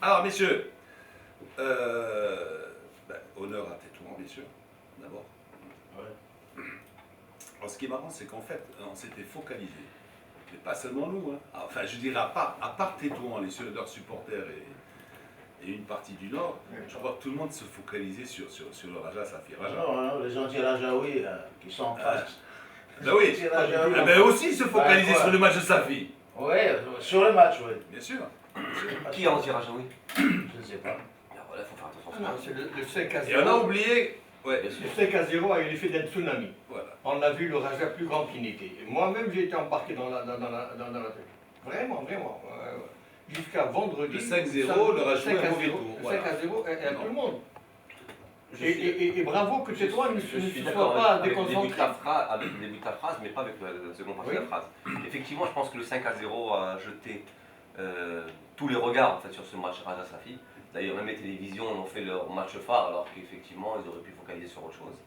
Alors, messieurs, honneur à Tétouan, bien sûr, d'abord. Ouais. Alors, ce qui est marrant, c'est qu'en fait, on s'était focalisé, mais pas seulement nous, hein. Enfin, je dirais, à part Tétouan, leurs supporters et une partie du Nord, je crois que tout le monde se focalisait sur le Raja Safi Raja. Non, les anti-Rajaouis qui sont en face. Ben oui, ben aussi ils se focalisaient sur le match de Safi. Oui, sur le match, oui. Bien sûr. Qui a anti-Rajaoui? Je ne sais pas. Voilà, il faut faire attention. Non, c'est le 5 à 0. Et on a oublié. Ouais, Bien sûr. Le 5 à 0 a eu l'effet d'un tsunami. voilà. On a vu le Raja plus grand qu'il n'était. Et moi-même, j'ai été embarqué dans la tête. Vraiment. Jusqu'à vendredi. Le 5-0, le Raja joué un mauvais tour. Le Voilà. 5 à 0 et à tout le monde. Et Bravo que chez toi ne se suis soit d'accord pas avec le début de déconcentré. ta phrase, avec le début de ta phrase, mais pas avec la seconde partie de la phrase. Effectivement, je pense que le 5 à 0 a jeté tous les regards en fait, sur ce match Raja Safi. D'ailleurs, même les télévisions ont fait leur match phare, alors qu'effectivement, ils auraient pu focaliser sur autre chose.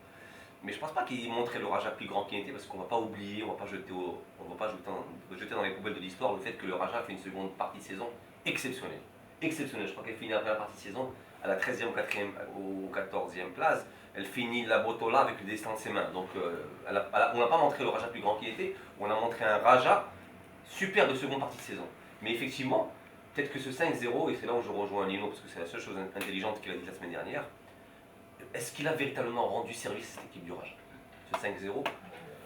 Mais je pense pas qu'ils montraient le Raja plus grand qu'il était, parce qu'on ne va pas oublier, on ne va pas jeter dans les poubelles de l'histoire le fait que le Raja fait une seconde partie de saison exceptionnelle. Exceptionnelle. Je crois qu'elle finit la première partie de saison à la 13e ou 14e place. Elle finit la Botola avec le destin de ses mains. Donc on n'a pas montré le Raja plus grand qu'il était, on a montré un Raja super de seconde partie de saison. Mais effectivement, peut-être que ce 5-0, et c'est là où je rejoins Nino, parce que c'est la seule chose intelligente qu'il a dit la semaine dernière, est-ce qu'il a véritablement rendu service à cette équipe du Raja? Ce 5-0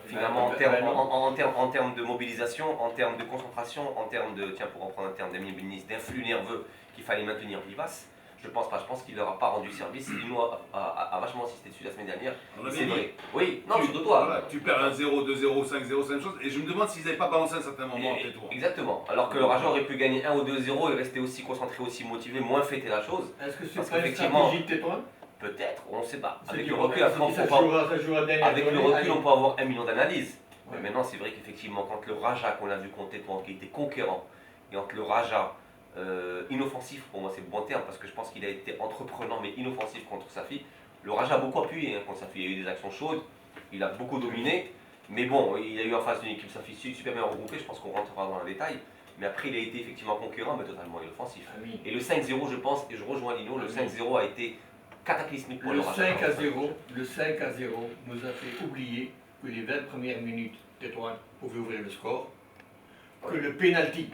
finalement, en termes de mobilisation, en termes de concentration, en termes de, tiens, pour en prendre un terme d'influx nerveux qu'il fallait maintenir vivace, je pense pas. Je pense qu'il n'aura pas rendu service. Lino a vachement insisté dessus la semaine dernière. C'est vrai. Oui, non, sur de toi. Voilà, tu perds 1-0, 2-0, 5-0, c'est la même chose. Et je me demande s'ils n'avaient pas balancé à un certain moment, Tétouan. Exactement. Alors que le Raja aurait pu gagner 1 ou 2-0 et rester aussi concentré, aussi motivé, moins fêter la chose. Est-ce que c'est Parce pas une qu'effectivement, stratégie de Tétouan? peut-être, on ne sait pas. C'est Avec du le recul, recul, après, ça jouera avec le dernière recul, on peut avoir 1 million d'analyses. Ouais. Mais maintenant, c'est vrai qu'effectivement, quand le Raja qu'on a vu contre Tétouan, qui était conquérant, et entre le Raja inoffensif, pour moi c'est le bon terme, parce que je pense qu'il a été entreprenant mais inoffensif contre Safi, le Raja a beaucoup appuyé contre Safi. Il y a eu des actions chaudes, il a beaucoup dominé, mais bon, il a eu en face d'une équipe Safi super bien regroupée, je pense qu'on rentrera dans le détail. Mais après, il a été effectivement conquérant, mais totalement inoffensif. Ah oui. Et le 5-0, je pense, et je rejoins Lino, le 5-0 a été cataclysmique pour le Le Raja. 5 à 0, le 5 à 0 nous a fait oublier que les 20 premières minutes Tétouan pouvait ouvrir le score, que le penalty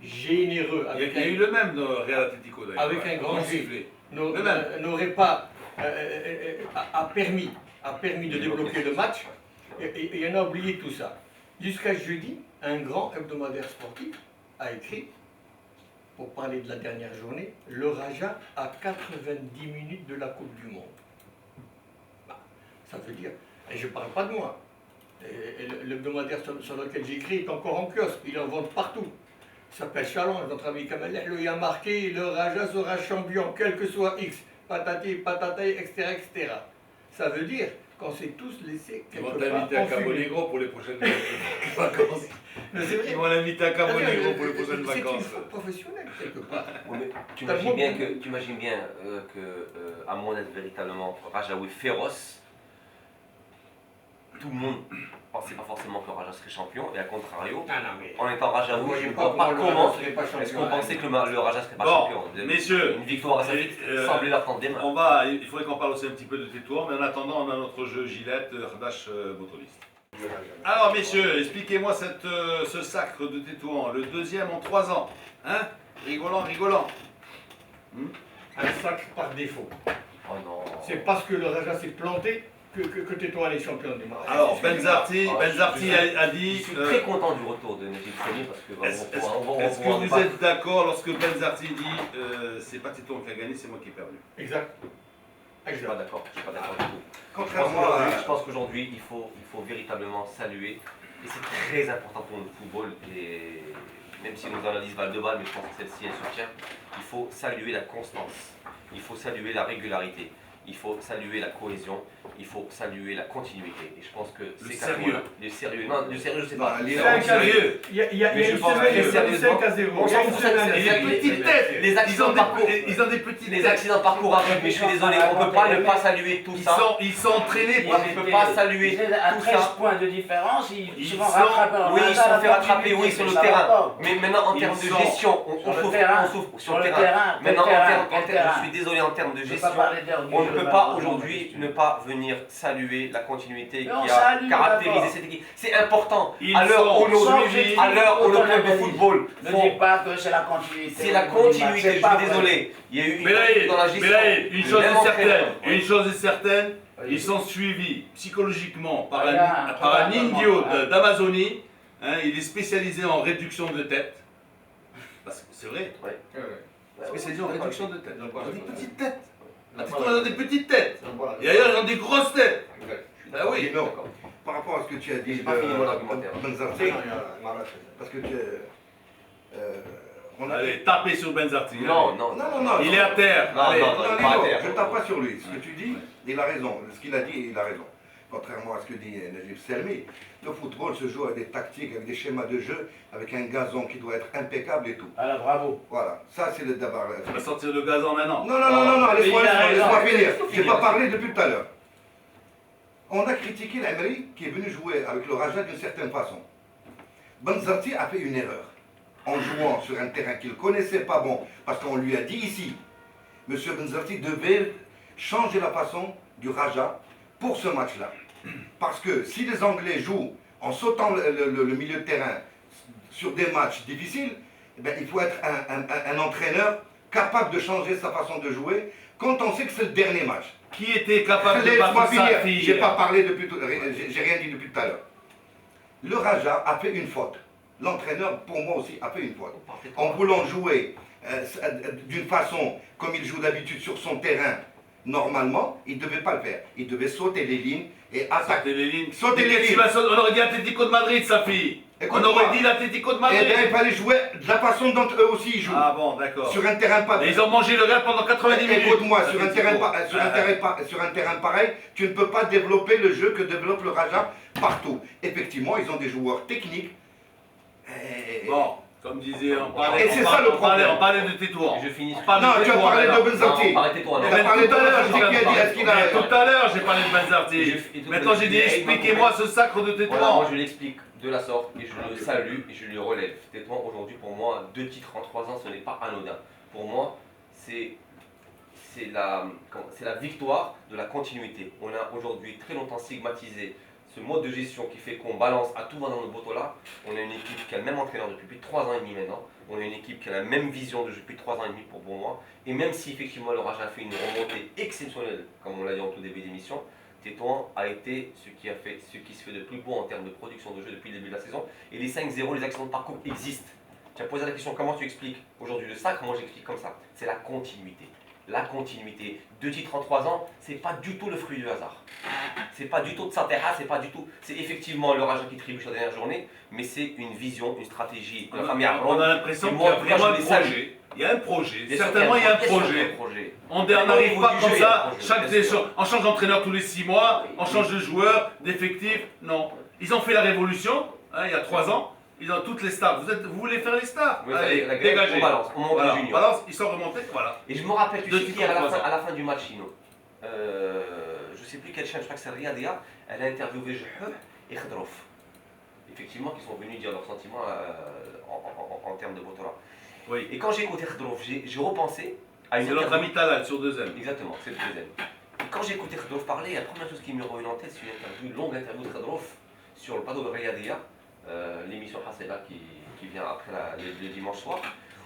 généreux Il y a eu le même dans Real Atlético d'ailleurs. avec un grand sifflet. n'aurait pas a permis de débloquer le match, et on a oublié tout ça. Jusqu'à jeudi, un grand hebdomadaire sportif a écrit, pour parler de la dernière journée, le Raja à 90 minutes de la Coupe du Monde. Bah, ça veut dire, et je ne parle pas de moi, l'hebdomadaire sur lequel j'écris est encore en kiosque, il en vend partout. Il s'appelle Challenge, notre ami Kamalek, il a marqué, le Raja sera champion, quel que soit X, patati, patata, etc., etc. Ça veut dire qu'on s'est tous laissés Ils vont quelque part t'inviter à Cabo enfumer. Negro pour les prochaines vacances. Mais c'est vrai. Ils vont l'inviter à Cabo Negro pour les prochaines C'est une vacances. faute professionnelle, quelque part. Ouais, mais tu T'as le imagines bien que, à mon avis, véritablement, Rajaoui féroce, tout le monde pensait pas forcément que le Raja serait champion, et à contrario, Ah non, mais... en étant Rajaoui, Vous je voyez ne pas vois pas comment le comment Raja serait pas champion. est-ce qu'on pensait que le Raja serait pas Bon, champion. messieurs, Une victoire à sa vie semblait la prendre des mains. il faudrait qu'on parle aussi un petit peu de Tétouan, mais en attendant, on a notre jeu Gillette, Hadash Botoliste. Alors, messieurs, expliquez-moi ce sacre de Tétouan, le deuxième en 3 ans. Hein? Rigolant. Un sacre par défaut. Oh non. C'est parce que le Raja s'est planté que Tétouan est champion du Maroc. Alors, Benzarti a Je dit... suis très content du retour de Najib Seni parce que Est-ce que vous êtes d'accord lorsque Benzarti dit c'est pas Tétouan qui a gagné, c'est moi qui ai perdu? Exact. Je suis pas d'accord du tout. Contrairement Je pense qu'aujourd'hui, il faut véritablement saluer, et c'est très important pour le football, et même si nos analyses valent de balles, mais je pense que celle-ci, elle se tient, il faut saluer la constance, il faut saluer la régularité, il faut saluer la cohésion, il faut saluer la continuité. Et je pense que c'est sérieux. Le sérieux, non, le sérieux, je sais pas. Les 5 à 0. Il y a Mais je une pense semaine, que il y a eu 5 à 0. on Il y a s'en une fout, semaine. c'est- Et les petites têtes. Les accidents de parcours. Ils ont des petites Les têtes. accidents de parcours arrivent, mais je suis désolé, on ne peut pas ne pas saluer tout ça. Ils sont entraînés. On ne peut pas saluer Ils étaient à tout 13 ça. points de différence, ils se Ils font sont- rattraper. Oui, ils se sont fait rattraper, oui, sur le terrain. Pas. Mais maintenant, en Ils termes de sont gestion, on Sur le souffre, terrain. on souffre Sur le terrain. Maintenant, quel terrain je suis désolé, en termes de Je peux gestion, pas parler d'heure du on ne jeu, peut pas malheureusement, aujourd'hui mais ne pas venir saluer la continuité Mais on qui a salue, caractérisé d'accord. cette équipe. C'est important. Ils À l'heure sont où nos- suivis. à l'heure où le Autant club de l'analyse. football Ne font- dis pas que c'est la continuité. c'est la continuité, je suis désolé. Il y a eu une Mais là, dans la gestion. une Le chose même est certaine, entraîneur. une chose est certaine, Oui. ils sont suivis psychologiquement par Regarde, un indio probablement. d'Amazonie. Hein, il est spécialisé en réduction de tête. Parce que c'est vrai, spécialisé en réduction de tête. Ils ont des petites têtes. Ils ont des petites têtes. Et ailleurs, ils ont des grosses têtes. Ah oui. Non, par rapport à ce que tu as dit J'ai pas fini mon argumentaire. Benzarti, parce que on a Allez, tapez sur Benzarti. Non, non. non, Il est à terre. Non, Allez. non, non, pas à non, terre. je ne tape pas sur lui. Ce que tu dis, il a raison. Ce qu'il a dit, il a raison. Contrairement à ce que dit Najib Selmi, le football se joue avec des tactiques, avec des schémas de jeu, avec un gazon qui doit être impeccable et tout. Alors bravo. Voilà, ça c'est le d'abord. Tu vas sortir le gazon maintenant. Non, laisse-moi Il a raison. finir. Il faut J'ai finir. pas parlé depuis tout à l'heure. On a critiqué l'Emery qui est venu jouer avec le Raja d'une certaine façon. Benzarti a fait une erreur en jouant sur un terrain qu'il ne connaissait pas bon, parce qu'on lui a dit ici, M. Benzarti devait changer la façon du Raja pour ce match-là. Parce que si les Anglais jouent en sautant le milieu de terrain sur des matchs difficiles, eh bien, il faut être un entraîneur capable de changer sa façon de jouer quand on sait que c'est le dernier match. Qui était capable de Laisse-moi battre sa finir, fille? j'ai pas parlé depuis tout, j'ai rien dit depuis tout à l'heure. Le Raja a fait une faute. L'entraîneur, pour moi aussi, a fait une faute. En voulant jouer d'une façon comme il joue d'habitude sur son terrain, normalement, il ne devait pas le faire. Il devait sauter les lignes et attaquer. Sauter les lignes. Sauter Mais les qu'est-ce qu'il lignes. va sauter? On aurait dit Atlético de Madrid, sa fille. On Écoute-moi. aurait dit l'Atlético de Eh Madrid. bien, il fallait jouer de la façon dont eux aussi ils jouent. Ah bon, d'accord. Sur un terrain pas. Et ils ont mangé le Real pendant 90 minutes. Écoute-moi, sur un Atlético. terrain pareil, tu ne peux pas développer le jeu que développe le Raja partout. Effectivement, ils ont des joueurs techniques. Bon, comme disait, Et c'est ça le problème. On parlait de Tétouan. Je finis. On parlait Non, de tu as Tétouan, parlé alors. de Benzarti. Non, arrêtez-toi. Mais non. t'as parlé tout à de l'heure, Benzarti qui a dit, est-ce qu'il a- mais tout à l'heure, j'ai parlé de Benzarti. Maintenant, j'ai dit, expliquez-moi ce sacre de Voilà, moi Tétouan. je l'explique de la sorte et je le salue et je le relève. Tétouan aujourd'hui pour moi, 2 titres en 3 ans, ce n'est pas anodin. Pour moi, c'est la victoire de la continuité. On a aujourd'hui très longtemps stigmatisé ce mode de gestion qui fait qu'on balance à tout va dans le bateau là. On a une équipe qui a le même entraîneur depuis plus de 3 ans et demi maintenant. On a une équipe qui a la même vision depuis 3 ans et demi pour moi. Et même si effectivement le Raja a fait une remontée exceptionnelle, comme on l'a dit en tout début d'émission, Tétouan a été ce qui se fait de plus beau en termes de production de jeu depuis le début de la saison. Et les 5-0, les actions de parcours existent. Tu as posé la question comment tu expliques aujourd'hui le sacre, moi j'explique comme ça. C'est la continuité. La continuité. 2 titres en 3 ans, c'est pas du tout le fruit du hasard. C'est pas du tout de Saterra, c'est pas du tout. C'est effectivement le Raja qui trébuche la dernière journée, mais c'est une vision, une stratégie de la famille Arron. On a l'impression Et qu'il y moi, a vraiment un je les salue. projet. Il y a un projet. Bien sûr Certainement, il y a un bien sûr qu'il y projet. a un projet. On Mais n'arrive au pas niveau comme du jeu, il y a ça, un projet, bien sûr. on change d'entraîneur tous les 6 mois, on change de joueur, d'effectif. Non. Ils ont fait la révolution, hein, il y a 3 ans. Ils ont toutes les stars. Vous voulez faire les stars? Oui, Allez, la grève, dégagez. on balance, on monte Voilà, les juniors. balance, ils sont remontés, voilà. Et je me rappelle, tu Deux sais titres qu'hier, en 3 ans. à la fin du match, Chino, je sais plus quelle chaîne, je crois que c'est Riyadea, elle a interviewé Jeheu et Khedrouf. Effectivement, qui sont venus dire leurs sentiments en termes de Botola. Oui. Et quand j'ai écouté Khedrouf, j'ai repensé à une C'est notre interview. ami Talal sur 2M. Exactement, c'est le deuxième. Et quand j'ai écouté Khedrouf parler, la première chose qui me revient en tête, c'est une longue interview de Khedrouf sur le plateau de Riyadea, l'émission Hassela qui vient après le dimanche soir,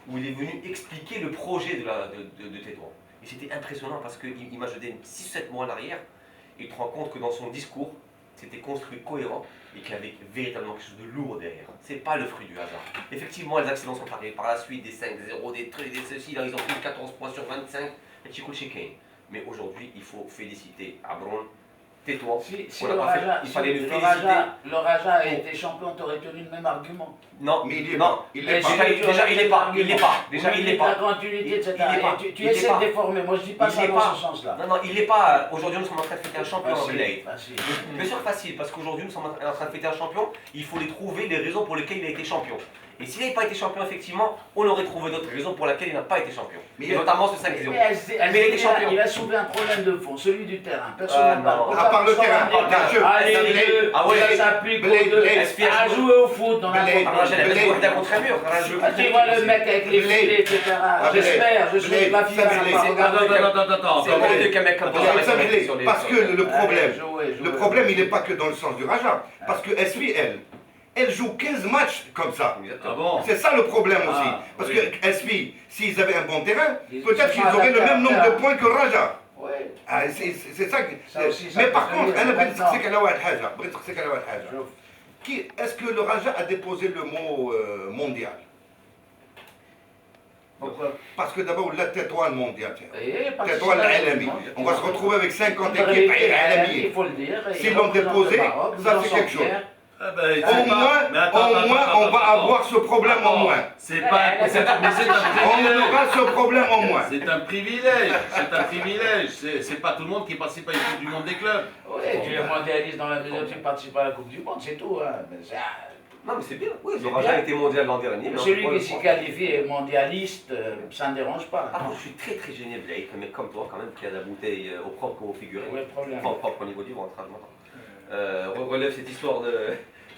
où il est venu expliquer le projet de Tétouan. Et c'était impressionnant parce qu'il m'a jeté 6-7 mois en arrière et tu te rends compte que dans son discours, c'était construit cohérent et qu'il y avait véritablement quelque chose de lourd derrière. C'est pas le fruit du hasard. Effectivement, les accidents sont arrivés par la suite, des 5-0, des trucs, des ceci, là ils ont pris 14 points sur 25, et Chico Chikane. Mais aujourd'hui, il faut féliciter Abron tais-toi. Si On le l'a pas fait. Raja, Il fallait le le féliciter. Raja a été champion, t'aurais tenu le même argument. Non, Mais il est non. pas. Il est pas. Déjà, il est pas. Il est pas. Déjà, il est La pas. continuité, etc. Il est pas. Et tu Il est essaies pas. de déformer. Moi, je dis pas Il ça est dans pas. ce sens-là. Non, non, il n'est pas. Aujourd'hui, nous sommes en train de fêter un champion en Facile, relay. facile. Bien sûr, facile, parce qu'aujourd'hui, nous sommes en train de fêter un champion. Il faut les trouver, les raisons pour lesquelles il a été champion. Et s'il n'avait pas été champion, effectivement, on aurait trouvé d'autres raisons pour lesquelles il n'a pas été champion. Mais Et notamment ce 5-0. Mais Mais il était champion. il a soulevé un problème de fond, celui du terrain. Personne non. À part le terrain, allez, les deux, Ah ouais, ça s'applique Blake, aux deux. Blake, À jouer au foot dans la Blake, Alors, Rachel, elle Blake. reste d'un contre un mur. Tu vois le mec avec les Blake. filets, etc. Blake. J'espère, je souhaite la Blake. FIFA Ça, n'a Blake. pas C'est regardé. C'est bon de qu'un mec comme ça Ça, reste sur les. parce que le problème, Allez, jouez. le problème, il n'est pas que dans le sens du Raja. Parce que SFI, elle joue 15 matchs comme ça. Ah bon? C'est ça le problème aussi. Ah, Parce oui. que SFI, s'ils avaient un bon terrain, Ils peut-être sont qu'ils auraient le adaptés même à nombre faire. de points que Raja. Ouais. Ah, c'est ça que. Ça aussi, ça Mais peut par venir contre, أنا بغيت maintenant. نسقسيك على واحد حاجة، بغيت نسقسيك على واحد حاجة. Chauffe. Est-ce que le Raja a déposé le mot mondial? Pourquoi? Parce que d'abord, la tétoile mondiale. Parce que Tétoile c'est العالمي. On va se retrouver avec 50 équipes il عالمية. faut le dire. S'ils l'ont déposé, ça, c'est quelque chose. Ah ben, Au c'est pas- moins, mais attends, au attends, moins, attends, on va attends. avoir ce problème en moins. C'est pas. Mais c'est un On privilège. aura ce problème en moins. C'est un privilège. C'est un privilège. C'est pas tout le monde qui participe à une Coupe du Monde des clubs. Oui, tu es mondialiste dans la mesure où tu participes à la Coupe du Monde, c'est tout. Hein. Mais Non, mais c'est bien. Oui, C'est le Raja bien. a été mondial l'an dernier. mais celui on qui peut s'y pas le qualifie est mondialiste, ça ne dérange pas. Par contre, je suis très très gêné, Blake, un mec comme toi, quand même, qui a la bouteille au propre comme au figuré. Où est le problème? Enfin, au propre au niveau du ventre, hein, je m'entends.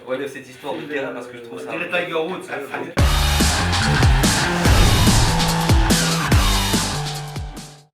Relève cette histoire de terrain parce que je trouve ça. Tirer Tiger Woods.